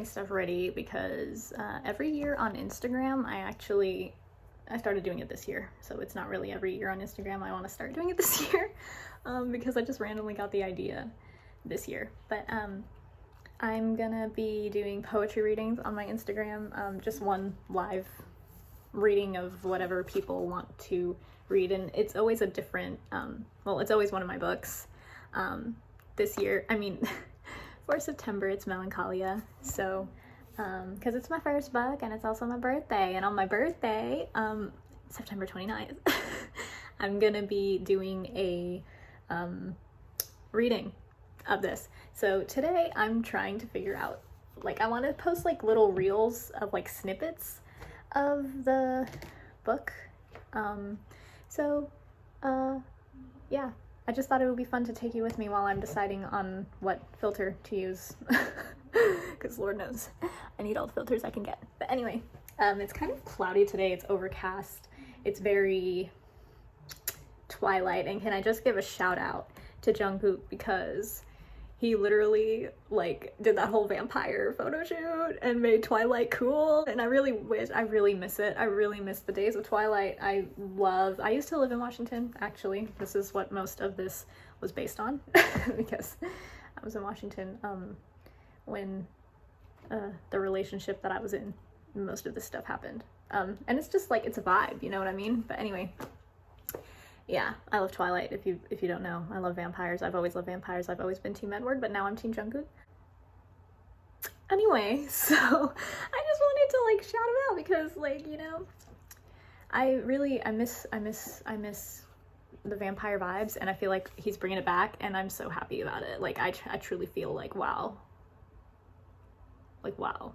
my stuff ready because every year on Instagram, I started doing it this year. So it's not really every year on Instagram. I want to start doing it this year because I just randomly got the idea this year. But I'm gonna be doing poetry readings on my Instagram, just one live reading of whatever people want to read, and it's always a different, well, it's always one of my books. This year, I mean, for September, it's Melancholia, so, because it's my first book, and it's also my birthday, and on my birthday, September 29th, I'm gonna be doing a, reading of this. So today I'm trying to figure out, like, I want to post like little reels of like snippets of the book. Yeah, I just thought it would be fun to take you with me while I'm deciding on what filter to use, because Lord knows I need all the filters I can get. But anyway, it's kind of cloudy today, it's overcast, it's very Twilight, and can I just give a shout out to Jungkook because he literally like did that whole vampire photo shoot and made Twilight cool, and I really miss it. I really miss the days of Twilight. I used to live in Washington, actually. This is what most of this was based on because I was in Washington when the relationship that I was in, most of this stuff happened. And it's just like, it's a vibe, you know what I mean? But anyway, yeah, I love Twilight, if you don't know. I love vampires. I've always loved vampires. I've always been Team Edward, but now I'm Team Jungkook. Anyway, so I just wanted to like shout him out because, like, you know, I miss the vampire vibes, and I feel like he's bringing it back, and I'm so happy about it. Like, I truly feel like wow. Like, wow.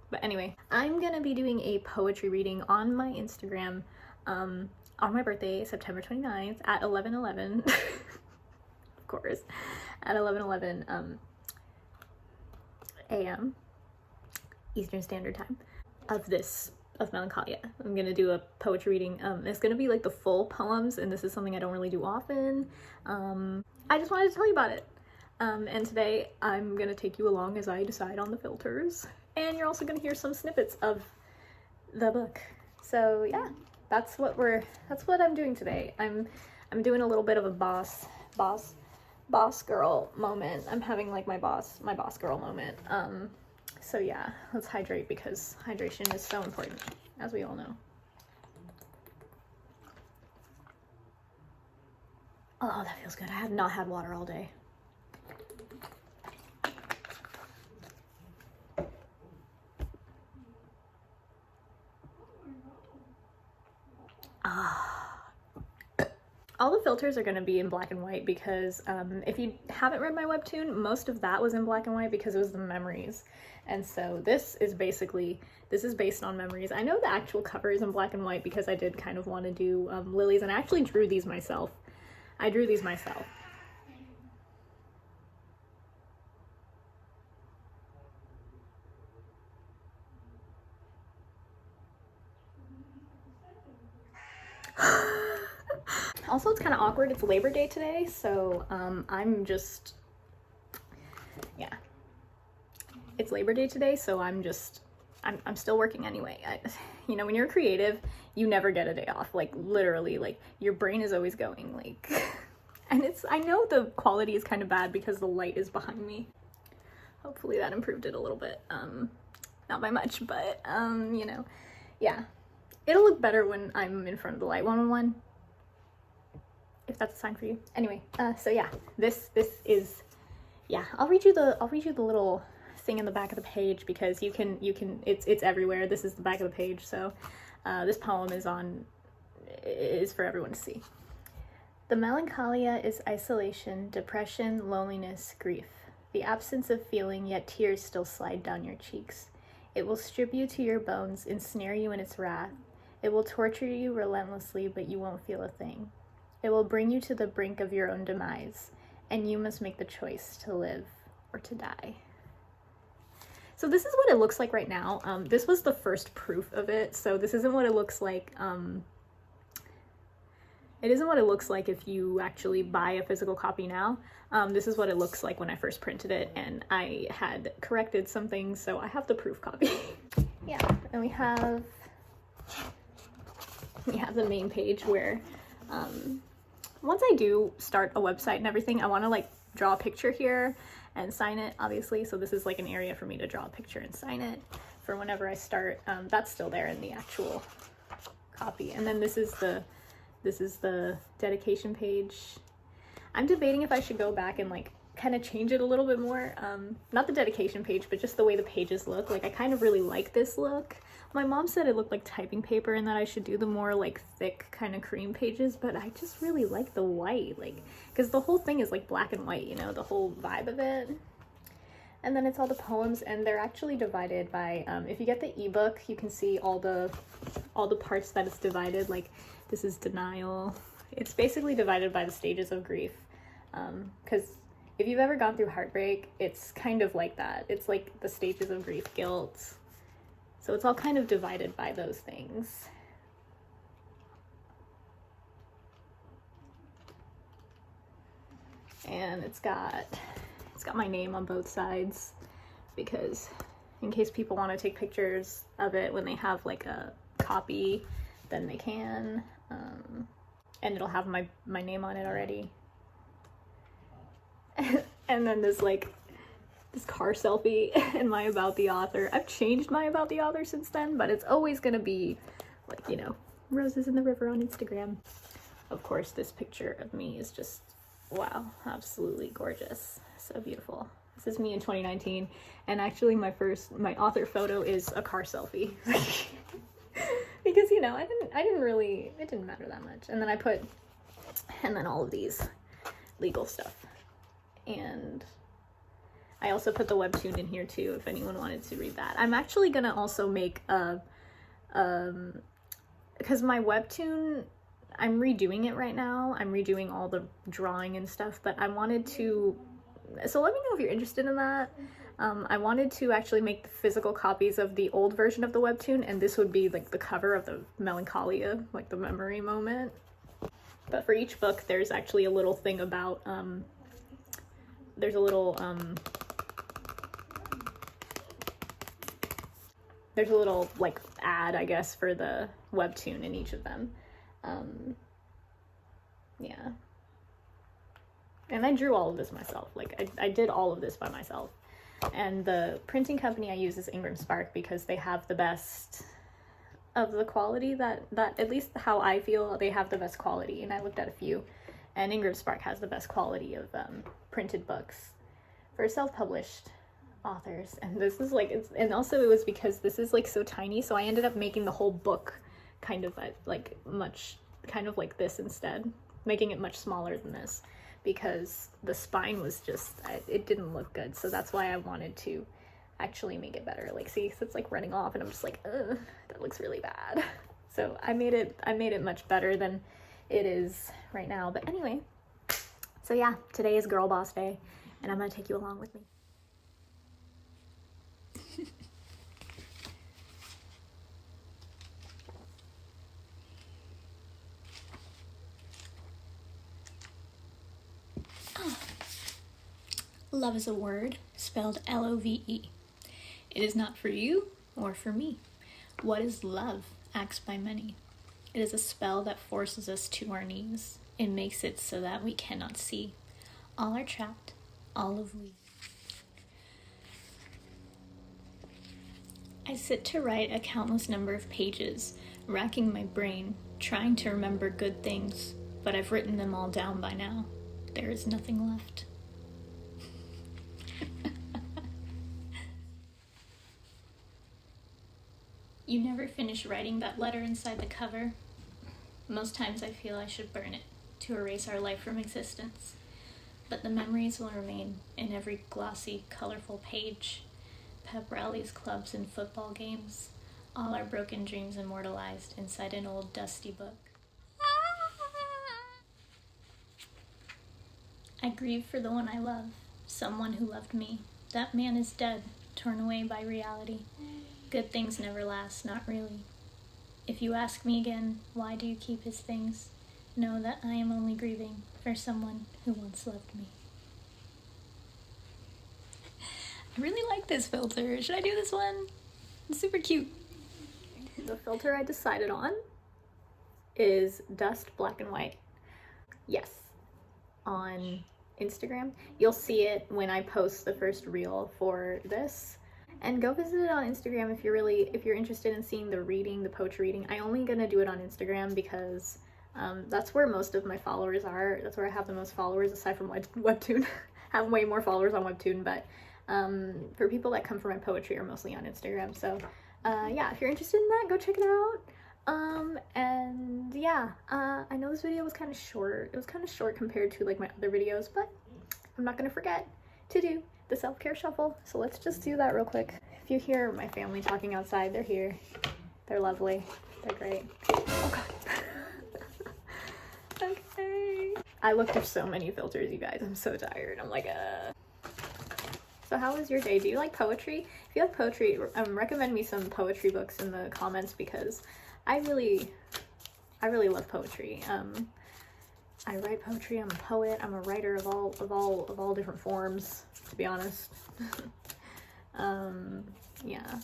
But anyway, I'm gonna be doing a poetry reading on my Instagram, on my birthday, September 29th at 11:11, of course, at 11:11 a.m. Eastern Standard Time of Melancholia. I'm gonna do a poetry reading. It's gonna be like the full poems, and this is something I don't really do often. I just wanted to tell you about it. And today I'm gonna take you along as I decide on the filters, and you're also gonna hear some snippets of the book. So yeah. That's what I'm doing today. I'm doing a little bit of a boss girl moment. I'm having like my boss girl moment. So yeah, let's hydrate because hydration is so important, as we all know. Oh, that feels good. I have not had water all day. All the filters are going to be in black and white because if you haven't read my webtoon, most of that was in black and white because it was the memories. And so this is based on memories. I know the actual cover is in black and white because I did kind of want to do lilies, and I actually drew these myself. I drew these myself. Also, it's kind of awkward. It's Labor Day today, so I'm just, yeah. It's Labor Day today, so I'm still working anyway. You know, when you're creative, you never get a day off. Like, literally, like, your brain is always going, like, and I know the quality is kind of bad because the light is behind me. Hopefully that improved it a little bit. Not by much, but, you know, yeah. It'll look better when I'm in front of the light one-on-one. If that's a sign for you. Anyway, so yeah, this is, yeah, I'll read you the little thing in the back of the page because it's everywhere. This is the back of the page, so this poem is for everyone to see. The melancholia is isolation, depression, loneliness, grief. The absence of feeling, yet tears still slide down your cheeks. It will strip you to your bones, ensnare you in its wrath. It will torture you relentlessly, but you won't feel a thing. It will bring you to the brink of your own demise, and you must make the choice to live or to die. So this is what it looks like right now. This was the first proof of it, so this isn't what it looks like It isn't what it looks like if you actually buy a physical copy now. This is what it looks like when I first printed it, and I had corrected some things, so I have the proof copy. Yeah, and we have the main page where once I do start a website and everything, I want to like draw a picture here and sign it, obviously. So this is like an area for me to draw a picture and sign it for whenever I start. That's still there in the actual copy. And then this is the dedication page. I'm debating if I should go back and like kind of change it a little bit more. Not the dedication page, but just the way the pages look. Like I kind of really like this look. My mom said it looked like typing paper and that I should do the more like thick kind of cream pages, but I just really like the white, like, because the whole thing is like black and white, you know, the whole vibe of it. And then it's all the poems, and they're actually divided by, if you get the ebook, you can see all the parts that it's divided. Like this is denial. It's basically divided by the stages of grief. Because if you've ever gone through heartbreak, it's kind of like that. It's like the stages of grief, guilt. So it's all kind of divided by those things. And it's got my name on both sides, because in case people want to take pictures of it when they have like a copy, then they can. And it'll have my name on it already. And then this car selfie and my about the author. I've changed my about the author since then, but it's always gonna be like, you know, roses in the river on Instagram. Of course, this picture of me is just, wow, absolutely gorgeous. So beautiful. This is me in 2019, and actually my author photo is a car selfie. Because, you know, it didn't matter that much. And then all of these legal stuff. And I also put the webtoon in here too, if anyone wanted to read that. I'm actually gonna also make because my webtoon, I'm redoing it right now. I'm redoing all the drawing and stuff, but I wanted to, so let me know if you're interested in that. I wanted to actually make the physical copies of the old version of the webtoon, and this would be like the cover of the melancholia, like the memory moment. But for each book, there's actually a little thing about, there's a little like ad, I guess, for the webtoon in each of them. Yeah. And I drew all of this myself. Like I did all of this by myself. And the printing company I use is Ingram Spark, because they have the best of the quality that at least how I feel, they have the best quality. And I looked at a few, and Ingram Spark has the best quality of printed books for self-published authors. And this is like, and also it was because this is like so tiny, so I ended up making the whole book kind of like much kind of like this instead, making it much smaller than this, because the spine was just, it didn't look good. So that's why I wanted to actually make it better. Like, see, so it's like running off, and I'm just like, ugh, that looks really bad. So I made it much better than it is right now. But anyway, so yeah, today is Girl Boss Day, and I'm gonna take you along with me. Love is a word, spelled L-O-V-E. It is not for you or for me. What is love? Asked by many. It is a spell that forces us to our knees. It makes it so that we cannot see. All are trapped, all of we. I sit to write a countless number of pages, racking my brain, trying to remember good things, but I've written them all down by now. There is nothing left. You never finish writing that letter inside the cover. Most times I feel I should burn it to erase our life from existence, but the memories will remain in every glossy, colorful page. Pep rallies, clubs, and football games, all our broken dreams immortalized inside an old dusty book. I grieve for the one I love, someone who loved me. That man is dead, torn away by reality. Good things never last, not really. If you ask me again, why do you keep his things? know that I am only grieving for someone who once loved me. I really like this filter. Should I do this one? It's super cute. The filter I decided on is Dust Black and White. Yes, on Instagram. You'll see it when I post the first reel for this. And go visit it on Instagram if you're interested in seeing the poetry reading. I'm only gonna do it on Instagram because that's where most of my followers are. That's where I have the most followers aside from Webtoon. I have way more followers on Webtoon, but for people that come for my poetry are mostly on Instagram. So yeah, if you're interested in that, go check it out. And yeah, I know this video was kind of short. It was kind of short compared to like my other videos, but I'm not gonna forget to do the self-care shuffle. So let's just do that real quick. If you hear my family talking outside, they're here. They're lovely. They're great. Oh god. Okay. I looked through so many filters, you guys. I'm so tired. I'm like, So how was your day? Do you like poetry? If you like poetry, recommend me some poetry books in the comments because I really love poetry. I write poetry. I'm a poet. I'm a writer of all different forms, to be honest. Yeah.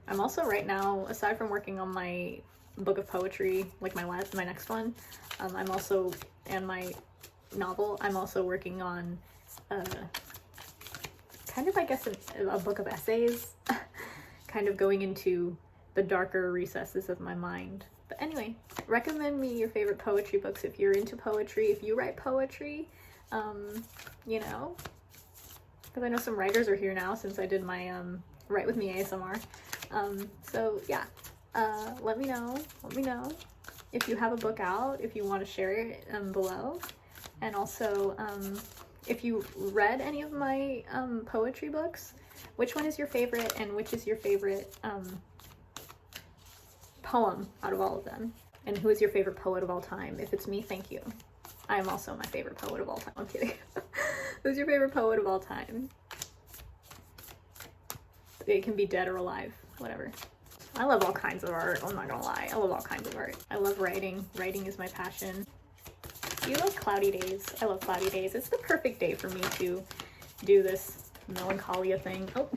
I'm also right now, aside from working on my book of poetry, like my next one, I'm also, and my novel, I'm also working on kind of, I guess, a book of essays, kind of going into the darker recesses of my mind. But anyway, recommend me your favorite poetry books if you're into poetry, if you write poetry, you know, because I know some writers are here now since I did my Write With Me ASMR. So yeah, let me know if you have a book out, if you want to share it below, and also if you read any of my poetry books, which one is your favorite and which is your favorite poem out of all of them, and who is your favorite poet of all time? If it's me, thank you. I am also my favorite poet of all time. I'm kidding. Who's your favorite poet of all time? It can be dead or alive, whatever. I love all kinds of art. I'm not gonna lie. I love all kinds of art. I love writing. Writing is my passion. Do you like cloudy days? I love cloudy days. It's the perfect day for me to do this melancholia thing. Oh.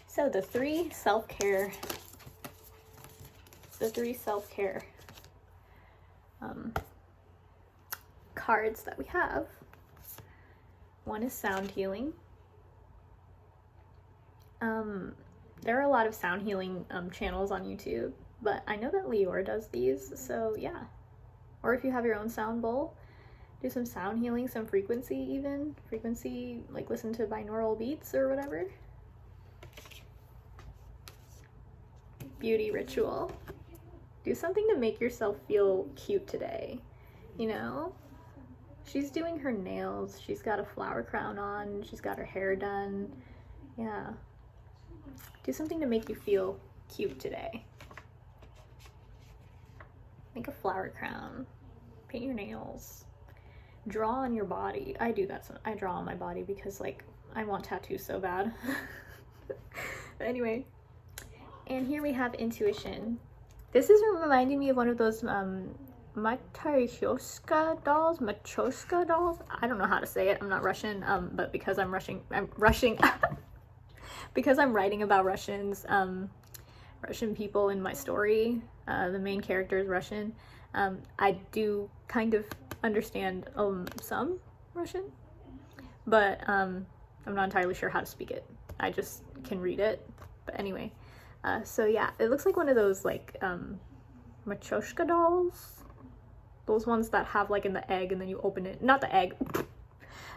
So the three self-care cards that we have. One is sound healing. There are a lot of sound healing channels on YouTube, but I know that Lior does these, so yeah. Or if you have your own sound bowl, do some sound healing, some frequency, like listen to binaural beats or whatever. Beauty ritual. Do something to make yourself feel cute today, you know? She's doing her nails, she's got a flower crown on, she's got her hair done. Yeah. Do something to make you feel cute today. Make a flower crown. Paint your nails. Draw on your body. I do that. I draw on my body because, like, I want tattoos so bad. But anyway. And here we have intuition. This is reminding me of one of those Matryoshka dolls. I don't know how to say it. I'm not Russian. But because I'm rushing because I'm writing about Russians, Russian people in my story, the main character is Russian. I do kind of understand some Russian, but I'm not entirely sure how to speak it. I just can read it. But anyway, so yeah, it looks like one of those like Matryoshka dolls. Those ones that have like in the egg and then you open it. Not the egg.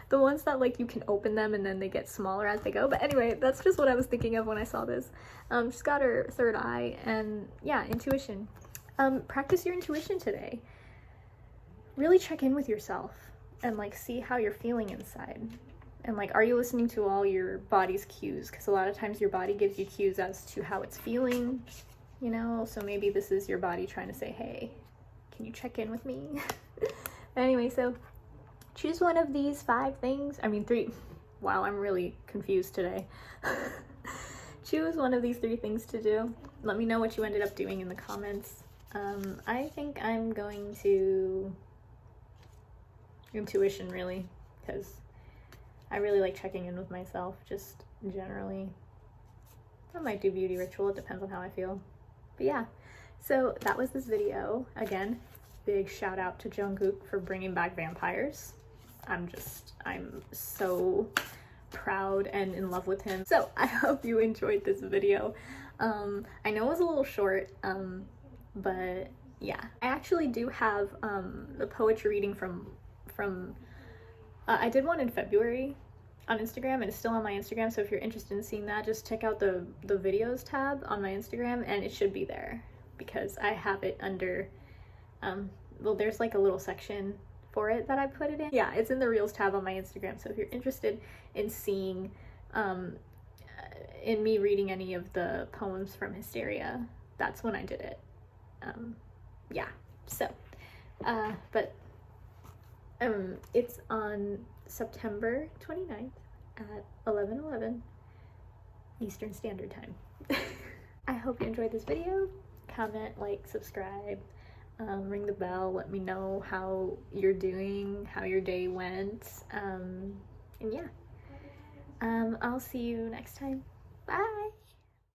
The ones that like you can open them and then they get smaller as they go. But anyway, that's just what I was thinking of when I saw this. She's got her third eye, and yeah, intuition. Practice your intuition today. Really check in with yourself and like see how you're feeling inside. And like, are you listening to all your body's cues? Because a lot of times your body gives you cues as to how it's feeling, you know? So maybe this is your body trying to say, hey, can you check in with me? Anyway, so choose one of these 5 things. I mean 3. Wow, I'm really confused today. Choose one of these 3 things to do. Let me know what you ended up doing in the comments. I think I'm going to intuition, really, because I really like checking in with myself, just generally. I might do beauty ritual, it depends on how I feel. But yeah, so that was this video. Again, big shout out to Jungkook for bringing back vampires. I'm so proud and in love with him. So I hope you enjoyed this video. I know it was a little short, but yeah. I actually do have the poetry reading from I did one in February on Instagram, and it's still on my Instagram, so if you're interested in seeing that, just check out the videos tab on my Instagram, and it should be there because I have it under well, there's like a little section for it that I put it in. Yeah, it's in the Reels tab on my Instagram, so if you're interested in seeing in me reading any of the poems from Hysteria, that's when I did it. Yeah, so but it's on September 29th at 11:11 Eastern Standard Time. I hope you enjoyed this video. Comment, like, subscribe, ring the bell, let me know how you're doing, how your day went, and yeah. I'll see you next time. Bye!